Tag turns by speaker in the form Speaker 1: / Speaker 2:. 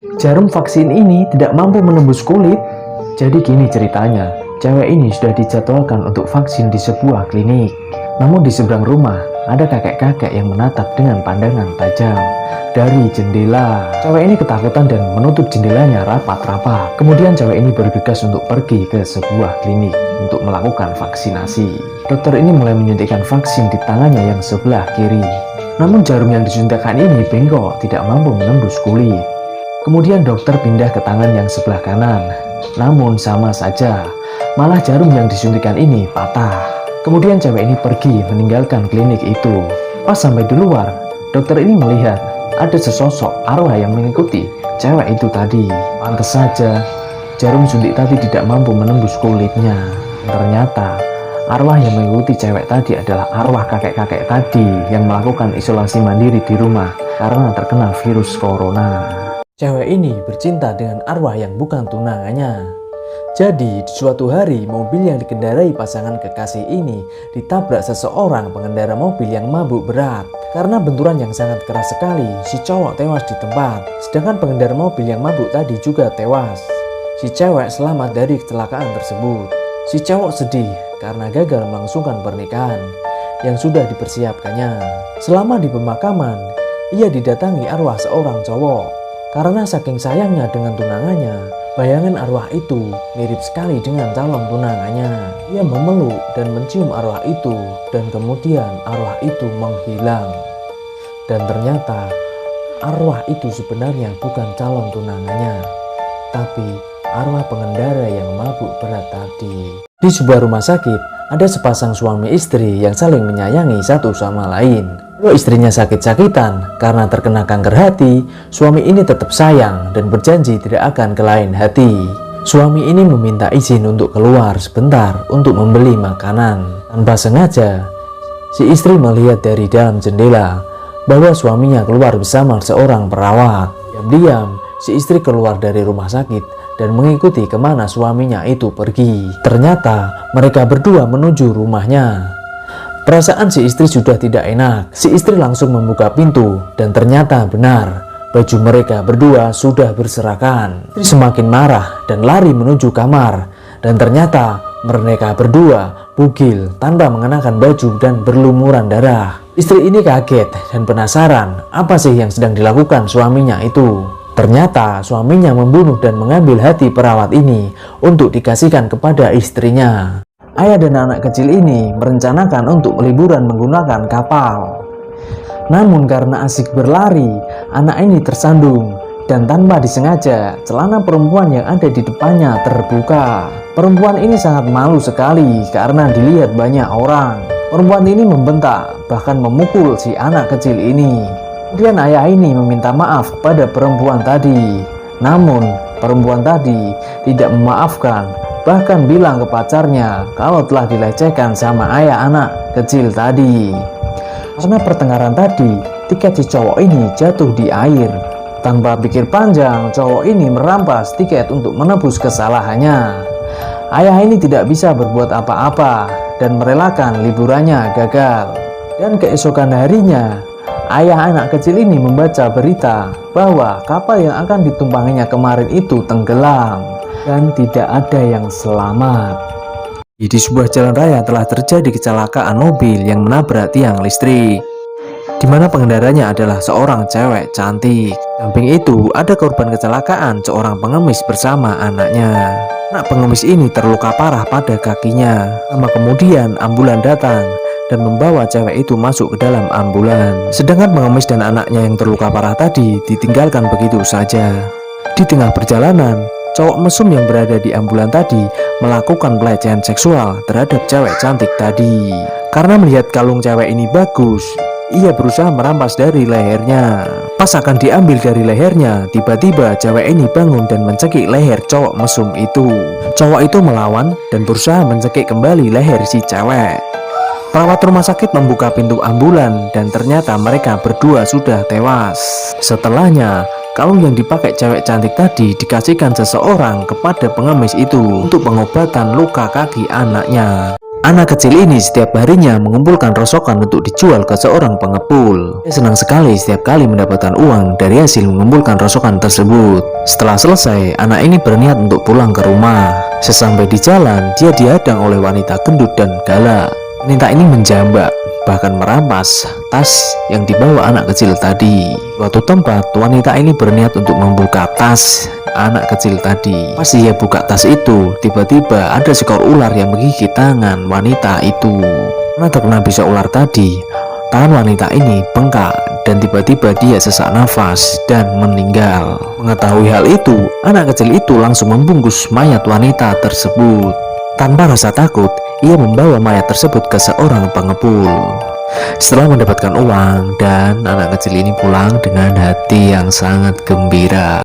Speaker 1: Jarum vaksin ini tidak mampu menembus kulit. Jadi gini ceritanya, cewek ini sudah dijadwalkan untuk vaksin di sebuah klinik. Namun di seberang rumah ada kakek-kakek yang menatap dengan pandangan tajam dari jendela. Cewek ini ketakutan dan menutup jendelanya rapat-rapat. Kemudian cewek ini bergegas untuk pergi ke sebuah klinik untuk melakukan vaksinasi. Dokter ini mulai menyuntikkan vaksin di tangannya yang sebelah kiri. Namun jarum yang disuntikkan ini bengkok, tidak mampu menembus kulit. Kemudian dokter pindah ke tangan yang sebelah kanan. Namun sama saja, malah jarum yang disuntikan ini patah. Kemudian cewek ini pergi meninggalkan klinik itu. Pas sampai di luar, dokter ini melihat ada sesosok arwah yang mengikuti cewek itu tadi. Pantes saja, jarum suntik tadi tidak mampu menembus kulitnya. Ternyata arwah yang mengikuti cewek tadi adalah arwah kakek-kakek tadi yang melakukan isolasi mandiri di rumah karena terkena virus corona. Cewek ini bercinta dengan arwah yang bukan tunangannya. Jadi, di suatu hari, mobil yang dikendarai pasangan kekasih ini ditabrak seseorang pengendara mobil yang mabuk berat. Karena benturan yang sangat keras sekali, si cowok tewas di tempat. Sedangkan pengendara mobil yang mabuk tadi juga tewas. Si cewek selamat dari kecelakaan tersebut. Si cowok sedih karena gagal melangsungkan pernikahan yang sudah dipersiapkannya. Selama di pemakaman, ia didatangi arwah seorang cowok. Karena saking sayangnya dengan tunangannya, bayangan arwah itu mirip sekali dengan calon tunangannya. Ia memeluk dan mencium arwah itu, dan kemudian arwah itu menghilang. Dan ternyata arwah itu sebenarnya bukan calon tunangannya, tapi arwah pengendara yang mabuk berat tadi. Di sebuah rumah sakit, ada sepasang suami istri yang saling menyayangi satu sama lain. Kalau istrinya sakit-sakitan karena terkena kanker hati, suami ini tetap sayang dan berjanji tidak akan ke lain hati. Suami ini meminta izin untuk keluar sebentar untuk membeli makanan. Tanpa sengaja, si istri melihat dari dalam jendela bahwa suaminya keluar bersama seorang perawat. Diam-diam, si istri keluar dari rumah sakit dan mengikuti kemana suaminya itu pergi. Ternyata mereka berdua menuju rumahnya. Perasaan si istri sudah tidak enak. Si istri langsung membuka pintu dan ternyata benar, baju mereka berdua sudah berserakan. Istri semakin marah dan lari menuju kamar. Dan ternyata mereka berdua bugil tanpa mengenakan baju dan berlumuran darah. Istri ini kaget dan penasaran apa sih yang sedang dilakukan suaminya itu. Ternyata suaminya membunuh dan mengambil hati perawat ini untuk dikasihkan kepada istrinya. Ayah dan anak kecil ini merencanakan untuk liburan menggunakan kapal. Namun karena asik berlari, anak ini tersandung dan tanpa disengaja celana perempuan yang ada di depannya terbuka. Perempuan ini sangat malu sekali karena dilihat banyak orang. Perempuan ini membentak, bahkan memukul si anak kecil ini. Kemudian ayah ini meminta maaf kepada perempuan tadi. Namun perempuan tadi tidak memaafkan, bahkan bilang ke pacarnya kalau telah dilecehkan sama ayah anak kecil tadi. Karena pertengkaran tadi, tiket si cowok ini jatuh di air. Tanpa pikir panjang, cowok ini merampas tiket untuk menebus kesalahannya. Ayah ini tidak bisa berbuat apa-apa dan merelakan liburannya gagal. Dan keesokan harinya, ayah anak kecil ini membaca berita bahwa kapal yang akan ditumpanginya kemarin itu tenggelam dan tidak ada yang selamat. Di sebuah jalan raya telah terjadi kecelakaan mobil yang menabrak tiang listrik, di mana pengendaranya adalah seorang cewek cantik. Samping itu ada korban kecelakaan seorang pengemis bersama anaknya. Anak pengemis ini terluka parah pada kakinya. Lama kemudian ambulan datang dan membawa cewek itu masuk ke dalam ambulan. Sedangkan pengemis dan anaknya yang terluka parah tadi ditinggalkan begitu saja. Di tengah perjalanan, cowok mesum yang berada di ambulan tadi melakukan pelecehan seksual terhadap cewek cantik tadi. Karena melihat kalung cewek ini bagus, ia berusaha merampas dari lehernya. Pas akan diambil dari lehernya, tiba-tiba cewek ini bangun dan mencekik leher cowok mesum itu. Cowok itu melawan dan berusaha mencekik kembali leher si cewek. Perawat rumah sakit membuka pintu ambulan dan ternyata mereka berdua sudah tewas. Setelahnya, kalung yang dipakai cewek cantik tadi dikasihkan seseorang kepada pengemis itu untuk pengobatan luka kaki anaknya. Anak kecil ini setiap harinya mengumpulkan rongsokan untuk dijual ke seorang pengepul. Dia senang sekali setiap kali mendapatkan uang dari hasil mengumpulkan rongsokan tersebut. Setelah selesai, anak ini berniat untuk pulang ke rumah. Sesampai di jalan, dia dihadang oleh wanita gendut dan galak. Wanita ini menjambak, bahkan merampas tas yang dibawa anak kecil tadi. Suatu tempat, wanita ini berniat untuk membuka tas anak kecil tadi. Pas ia buka tas itu, tiba-tiba ada seekor ular yang menggigit tangan wanita itu. Karena terkena bisa ular tadi, tangan wanita ini bengkak dan tiba-tiba dia sesak nafas dan meninggal. Mengetahui hal itu, anak kecil itu langsung membungkus mayat wanita tersebut. Tanpa rasa takut, ia membawa mayat tersebut ke seorang pengepul. Setelah mendapatkan uang, dan anak kecil ini pulang dengan hati yang sangat gembira.